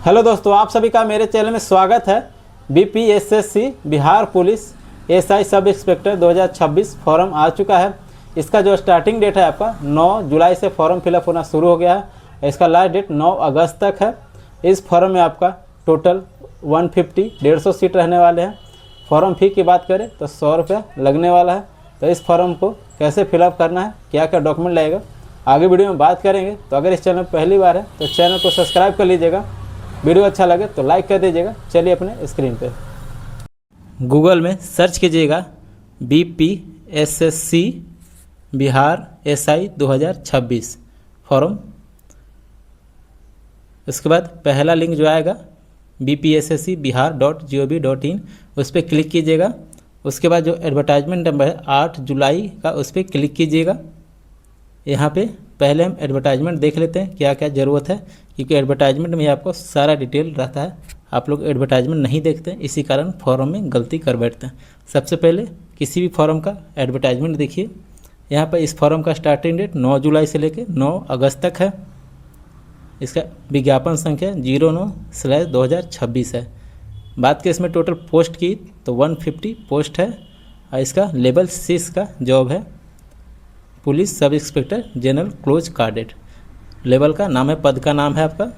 Hello दोस्तों, आप सभी का मेरे चैनल में स्वागत है। BPSSC Bihar police SI sub inspector 2026 form आ चुका है। इसका जो स्टार्टिंग डेट है आपका 9 जुलाई से फॉर्म फिलअप होना शुरू हो गया है। इसका लास्ट डेट 9 अगस्त तक है। इस फॉर्म में आपका टोटल 150 सीट रहने वाले हैं। फॉर्म फ़ी की बात करें तो 100 रुपये लगने वाला है। तो इस फॉर्म को कैसे फिलअप करना है, क्या क्या डॉक्यूमेंट लगेगा, आगे वीडियो में बात करेंगे। तो अगर इस चैनल में पहली बार है तो चैनल को सब्सक्राइब कर लीजिएगा। वीडियो अच्छा लगे तो लाइक कर दीजिएगा। चलिए अपने स्क्रीन पे गूगल में सर्च कीजिएगा बीपीएसएससी बिहार एसआई 2026 फॉर्म। उसके बाद पहला लिंक जो आएगा bpsscbihar.gov.in उस पर क्लिक कीजिएगा। उसके बाद जो एडवर्टाइजमेंट नंबर है 8 जुलाई का, उस पर क्लिक कीजिएगा। यहाँ पे पहले हम एडवर्टाइजमेंट देख लेते हैं क्या क्या ज़रूरत है, क्योंकि एडवर्टाइजमेंट में आपको सारा डिटेल रहता है। आप लोग एडवर्टाइजमेंट नहीं देखते हैं, इसी कारण फॉर्म में गलती कर बैठते हैं। सबसे पहले किसी भी फॉर्म का एडवर्टाइजमेंट देखिए। यहाँ पर इस फॉर्म का स्टार्टिंग डेट 9 जुलाई से लेकर 9 अगस्त तक है। इसका विज्ञापन संख्या 09/2026 है। बात की इसमें टोटल पोस्ट की तो 150 पोस्ट है और इसका लेवल 6 का जॉब है, police sub inspector general close कार्डेट लेवल का नाम है, पद का नाम है आपका।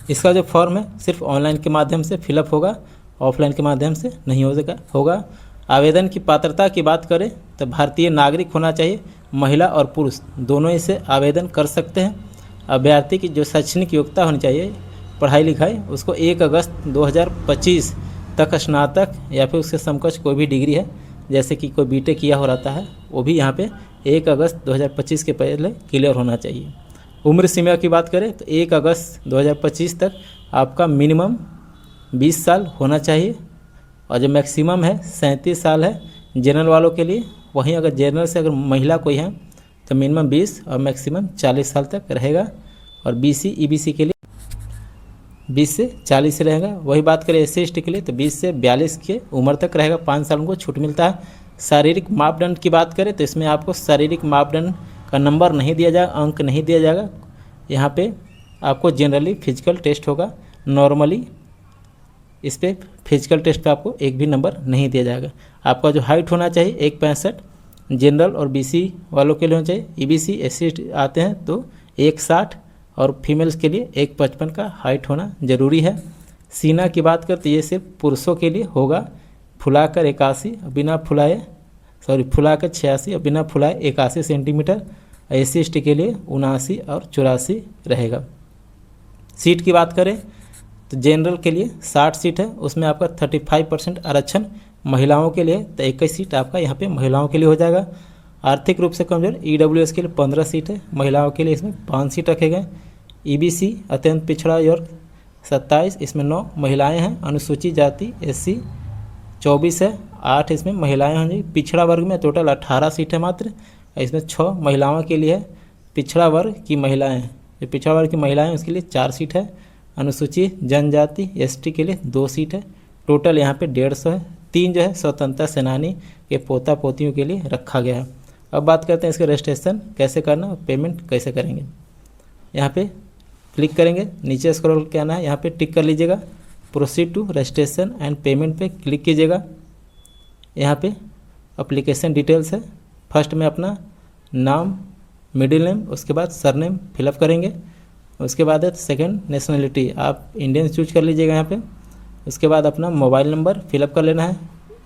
इसका जो फॉर्म है सिर्फ ऑनलाइन के माध्यम से फिलअप होगा, ऑफलाइन के माध्यम से नहीं होगा। आवेदन की पात्रता की बात करें तो भारतीय नागरिक होना चाहिए। महिला और पुरुष दोनों इसे आवेदन कर सकते हैं। अभ्यर्थी की जो शैक्षणिक योग्यता होनी चाहिए, पढ़ाई लिखाई, उसको 1 अगस्त 2025 तक स्नातक या फिर उसके समकक्ष कोई भी डिग्री है, जैसे कि कोई बीटेक किया हो रहता है, वो भी यहाँ पे 1 अगस्त 2025 के पहले क्लियर होना चाहिए। उम्र सीमा की बात करें तो 1 अगस्त 2025 तक आपका मिनिमम 20 साल होना चाहिए और जो मैक्सिमम है 37 साल है जनरल वालों के लिए। वहीं अगर जनरल से अगर महिला कोई है तो मिनिमम 20 और मैक्सिमम 40 साल तक रहेगा। और बीसी ईबीसी के लिए 20 से 40 रहेगा। वही बात करें एससी एसटी के लिए तो 20 से 42 के उम्र तक रहेगा, 5 साल उनको छूट मिलता है। शारीरिक मापदंड की बात करें तो इसमें आपको शारीरिक मापदंड का नंबर नहीं दिया जाएगा, अंक नहीं दिया जाएगा। यहाँ पे आपको जनरली फिजिकल टेस्ट होगा, नॉर्मली इस पर फिजिकल टेस्ट पे आपको एक भी नंबर नहीं दिया जाएगा। आपका जो हाइट होना चाहिए 1.65 जनरल और बीसी वालों के लिए होना चाहिए। ईबीसी एससी आते हैं तो 1.60 और फीमेल्स के लिए 1.55 का हाइट होना ज़रूरी है। सीना की बात करते ये सिर्फ पुरुषों के लिए होगा, फुलाकर 81 बिना फुलाए फुलाकर 86 और बिना फुलाए 81 सेंटीमीटर। एससी एसटी के लिए 79 और 84 रहेगा। सीट की बात करें तो जनरल के लिए 60 सीट है, उसमें आपका 35% आरक्षण महिलाओं के लिए, तो 21 सीट आपका यहाँ पे महिलाओं के लिए हो जाएगा। आर्थिक रूप से कमजोर ईडब्ल्यूएस के लिए 15 सीट है, महिलाओं के लिए इसमें 5 सीट रखे गए। ईबीसी अत्यंत पिछड़ा वर्ग 27, इसमें 9 महिलाएं हैं। अनुसूचित जाति एससी 24 है, 8 इसमें महिलाएं होंगी। पिछड़ा वर्ग में टोटल 18 सीट है मात्र, इसमें 6 महिलाओं के लिए है। पिछड़ा वर्ग की महिलाएं, जो पिछड़ा वर्ग की महिलाएं उसके लिए 4 सीट है। अनुसूचित जनजाति एसटी के लिए 2 सीट है। टोटल यहाँ पे 150 है। 3 जो है स्वतंत्रता सेनानी के पोता पोतियों के लिए रखा गया है। अब बात करते हैं इसका रजिस्ट्रेशन कैसे करना और पेमेंट कैसे करेंगे। यहाँ पे क्लिक करेंगे, नीचे स्क्रॉल करना है, यहाँ पे टिक कर लीजिएगा। Proceed to registration and payment पे क्लिक कीजिएगा। यहाँ पे एप्लीकेशन डिटेल्स है। फर्स्ट में अपना नाम, मिडिल नेम, उसके बाद सरनेम फिलअप करेंगे। उसके बाद है सेकंड नेशनलिटी, आप इंडियन चूज कर लीजिएगा यहाँ पे। उसके बाद अपना मोबाइल नंबर फिलअप कर लेना है।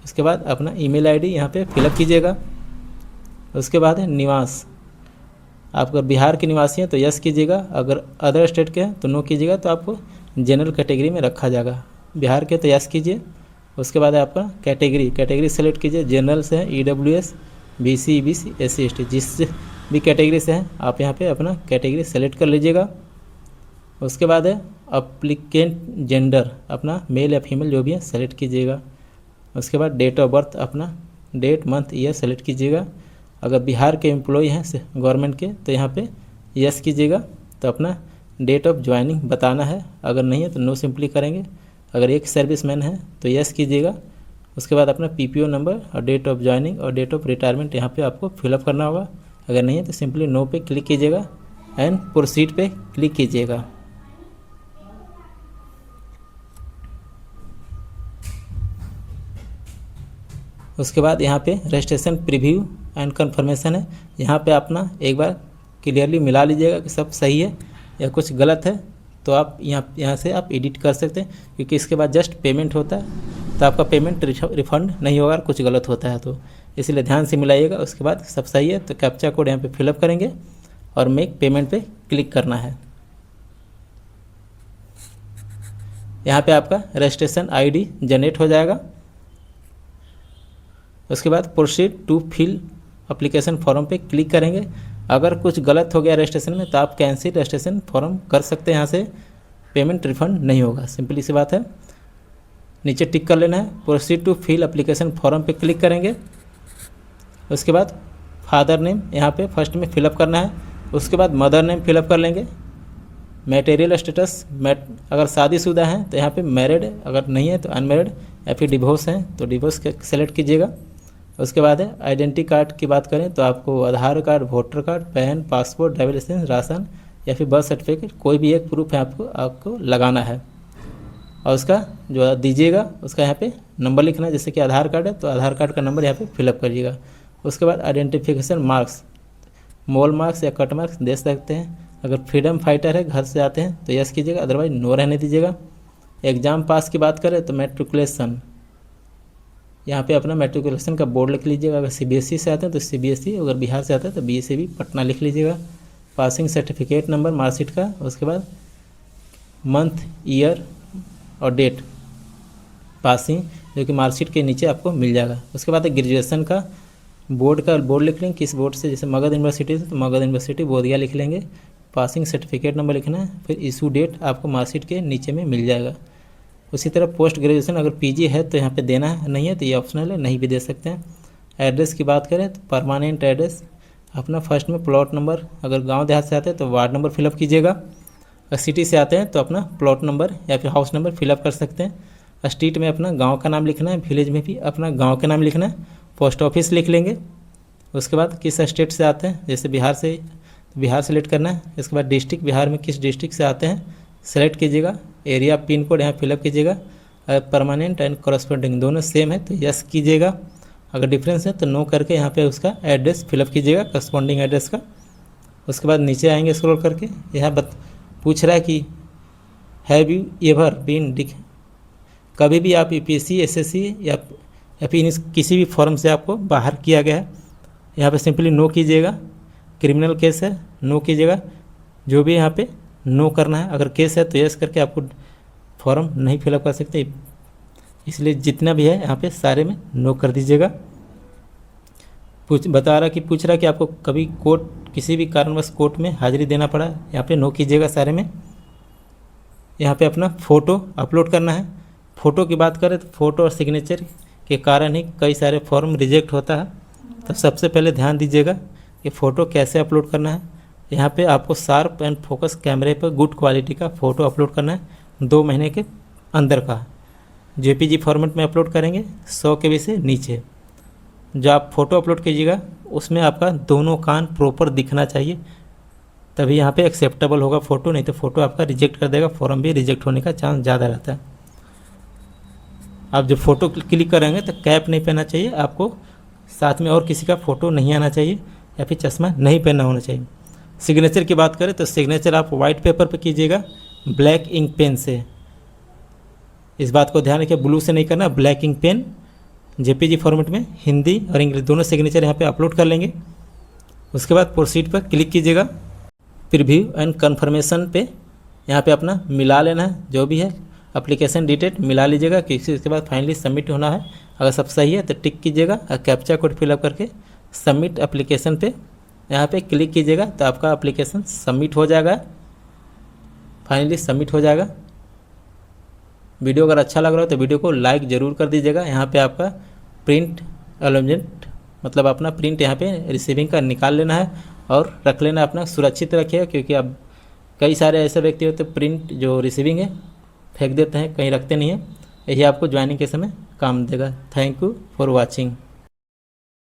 उसके बाद अपना ईमेल आईडी यहाँ पे फिलअप कीजिएगा। उसके बाद है निवास, आप अगर बिहार के निवासी हैं तो यस कीजिएगा, अगर अदर स्टेट के हैं तो नो कीजिएगा, तो आपको जनरल कैटेगरी में रखा जाएगा। बिहार के तो यस कीजिए। उसके बाद है आपका कैटेगरी सेलेक्ट कीजिए। जनरल से है EWS, BC EBC SC ST, जिस भी कैटेगरी से हैं आप यहाँ पे अपना कैटेगरी सेलेक्ट कर लीजिएगा। उसके बाद है अप्लीकेंट जेंडर, अपना मेल या फीमेल जो भी है सेलेक्ट कीजिएगा। उसके बाद डेट ऑफ बर्थ, अपना डेट मंथ ईयर सेलेक्ट कीजिएगा। अगर बिहार के एम्प्लॉय हैं गवर्नमेंट के तो यहाँ पे यस कीजिएगा, तो अपना डेट ऑफ ज्वाइनिंग बताना है। अगर नहीं है तो नो सिंपली करेंगे। अगर एक सर्विसमैन है तो यस कीजिएगा। उसके बाद अपना पीपीओ नंबर और डेट ऑफ ज्वाइनिंग और डेट ऑफ रिटायरमेंट यहाँ पे आपको फिलअप करना होगा। अगर नहीं है तो सिंपली नो पे क्लिक कीजिएगा एंड प्रोसीड पे क्लिक कीजिएगा। उसके बाद यहाँ पे रजिस्ट्रेशन प्रीव्यू एंड कन्फर्मेशन है। यहाँ पे अपना एक बार क्लियरली मिला लीजिएगा कि सब सही है या कुछ गलत है, तो आप यहाँ से आप एडिट कर सकते हैं, क्योंकि इसके बाद जस्ट पेमेंट होता है तो आपका पेमेंट रिफंड नहीं होगा, कुछ गलत होता है तो इसलिए ध्यान से मिलाइएगा। उसके बाद सब सही है तो कैप्चा कोड यहाँ पे फिलअप करेंगे और मेक पेमेंट पे क्लिक करना है। यहाँ पे आपका रजिस्ट्रेशन आईडी जनरेट हो जाएगा। उसके बाद proceed to fill application form पे क्लिक करेंगे। अगर कुछ गलत हो गया रजिस्ट्रेशन में तो आप कैंसिल रजिस्ट्रेशन फॉर्म कर सकते हैं, यहाँ से पेमेंट रिफंड नहीं होगा, सिंपली सी बात है। नीचे टिक कर लेना है, proceed to fill application form पे क्लिक करेंगे। उसके बाद फादर नेम यहाँ पे फर्स्ट में फिलअप करना है, उसके बाद मदर नेम फिलअप कर लेंगे। मैटेरियल स्टेटस अगर शादीशुदा हैं तो यहाँ पे मैरिड, अगर नहीं है तो अनमैरिड, या फिर डिवोर्स हैं तो डिवोर्स सेलेक्ट कीजिएगा। उसके बाद है आइडेंटिटी कार्ड की बात करें तो आपको Aadhaar card, voter card, PAN, passport, driving licence, ration या फिर बर्थ सर्टिफिकेट, कोई भी एक प्रूफ है आपको लगाना है। और उसका जो दीजिएगा उसका यहाँ पे नंबर लिखना है, जैसे कि आधार कार्ड है तो आधार कार्ड का नंबर यहाँ पे फिलअप करिएगा। उसके बाद आइडेंटिफिकेशन मार्क्स, मोल मार्क्स या कट मार्क्स दे सकते हैं। अगर फ्रीडम फाइटर है, घर से आते हैं तो यस कीजिएगा, अदरवाइज नो रहने दीजिएगा। एग्ज़ाम पास की बात करें तो मैट्रिकुलेशन, यहाँ पे अपना मैट्रिकुलेशन का बोर्ड लिख लीजिएगा। अगर सीबीएसई से आते हैं तो सीबीएसई, अगर बिहार से आते हैं तो बीएसई पटना लिख लीजिएगा। पासिंग सर्टिफिकेट नंबर मार्कशीट का, उसके बाद मंथ, ईयर और डेट पासिंग, जो कि मार्कशीट के नीचे आपको मिल जाएगा। उसके बाद ग्रेजुएशन का बोर्ड लिख लेंगे, किस बोर्ड से, जैसे मगध यूनिवर्सिटी से तो मगध यूनिवर्सिटी बोधगया लिख लेंगे। पासिंग सर्टिफिकेट नंबर लिखना है, फिर इशू डेट आपको मार्कशीट के नीचे में मिल जाएगा। उसी तरह पोस्ट ग्रेजुएशन अगर पीजी है तो यहाँ पे देना है, नहीं है तो ये ऑप्शनल है, नहीं भी दे सकते हैं। एड्रेस की बात करें तो परमानेंट एड्रेस अपना फर्स्ट में प्लॉट नंबर, अगर गांव देहात से आते हैं तो वार्ड नंबर फिलअप कीजिएगा। अगर सिटी से आते हैं तो अपना प्लॉट नंबर या फिर हाउस नंबर फिलअप कर सकते हैं। स्ट्रीट में अपना गाँव का नाम लिखना है, विलेज में भी अपना गाँव का नाम लिखना है। पोस्ट ऑफिस लिख लेंगे। उसके बाद किस स्टेट से आते हैं, जैसे बिहार से, बिहार सेलेक्ट करना है। इसके बाद डिस्ट्रिक्ट, बिहार में किस डिस्ट्रिक्ट से आते हैं सेलेक्ट कीजिएगा। एरिया पिन कोड यहाँ फिलअप कीजिएगा। परमानेंट एंड कॉरस्पॉन्डिंग दोनों सेम है तो यस कीजिएगा, अगर डिफरेंस है तो नो करके यहाँ पे उसका एड्रेस फिलअप कीजिएगा, कॉरस्पॉन्डिंग एड्रेस का। उसके बाद नीचे आएंगे स्क्रॉल करके, यहाँ पूछ रहा है कि हैव यू एवर बीन, कभी भी आप यूपीएससी, एसएससी या फिर किसी भी फॉर्म से आपको बाहर किया गया है, यहाँ पे सिंपली नो कीजिएगा। क्रिमिनल केस है नो कीजिएगा, जो भी यहाँ पे नो करना है। अगर केस है तो यस करके आपको फॉर्म नहीं फिलअप कर सकते, इसलिए जितना भी है यहाँ पे सारे में नो कर दीजिएगा। पूछ रहा कि आपको कभी कोर्ट, किसी भी कारणवश कोर्ट में हाजिरी देना पड़ा, यहाँ पे नो कीजिएगा सारे में। यहाँ पे अपना फ़ोटो अपलोड करना है। फ़ोटो की बात करें तो फ़ोटो और सिग्नेचर के कारण ही कई सारे फॉर्म रिजेक्ट होता है, तो सबसे पहले ध्यान दीजिएगा कि फ़ोटो कैसे अपलोड करना है। यहाँ पे आपको शार्प एंड फोकस कैमरे पर गुड क्वालिटी का फ़ोटो अपलोड करना है, 2 महीने के अंदर का। जेपीजी फॉर्मेट में अपलोड करेंगे 100 KB से नीचे। जो आप फ़ोटो अपलोड कीजिएगा उसमें आपका दोनों कान प्रॉपर दिखना चाहिए, तभी यहाँ पे एक्सेप्टेबल होगा फ़ोटो, नहीं तो फ़ोटो आपका रिजेक्ट कर देगा, फॉर्म भी रिजेक्ट होने का चांस ज़्यादा रहता है। आप जब फ़ोटो क्लिक करेंगे तो कैप नहीं पहनना चाहिए आपको, साथ में और किसी का फ़ोटो नहीं आना चाहिए, या फिर चश्मा नहीं पहनना होना चाहिए। सिग्नेचर की बात करें तो सिग्नेचर आप वाइट पेपर पर कीजिएगा, ब्लैक इंक पेन से। इस बात को ध्यान रखिए, ब्लू से नहीं करना, black ink pen. JPG format में हिंदी और इंग्लिश दोनों सिग्नेचर यहाँ पे अपलोड कर लेंगे। उसके बाद प्रोसीड पर क्लिक कीजिएगा। प्रीव्यू एंड कन्फर्मेशन पे यहाँ पे अपना मिला लेना है, जो भी है एप्लीकेशन डिटेल मिला लीजिएगा, किसी इसके बाद फाइनली सबमिट होना है। अगर सब सही है तो टिक कीजिएगा और कैप्चा कोड फिलअप करके सबमिट एप्लीकेशन पे यहाँ पे क्लिक कीजिएगा, तो आपका एप्लीकेशन सबमिट हो जाएगा, फाइनली सबमिट हो जाएगा। वीडियो अगर अच्छा लग रहा हो तो वीडियो को लाइक ज़रूर कर दीजिएगा। यहाँ पे आपका प्रिंट अलॉन्जेंट, मतलब अपना प्रिंट यहाँ पे रिसीविंग का निकाल लेना है और रख लेना, अपना सुरक्षित रखिएगा, क्योंकि अब कई सारे ऐसे व्यक्ति होते हैं प्रिंट जो रिसीविंग है फेंक देते हैं, कहीं रखते नहीं हैं। यही आपको ज्वाइनिंग के समय काम देगा। Thank you for watching.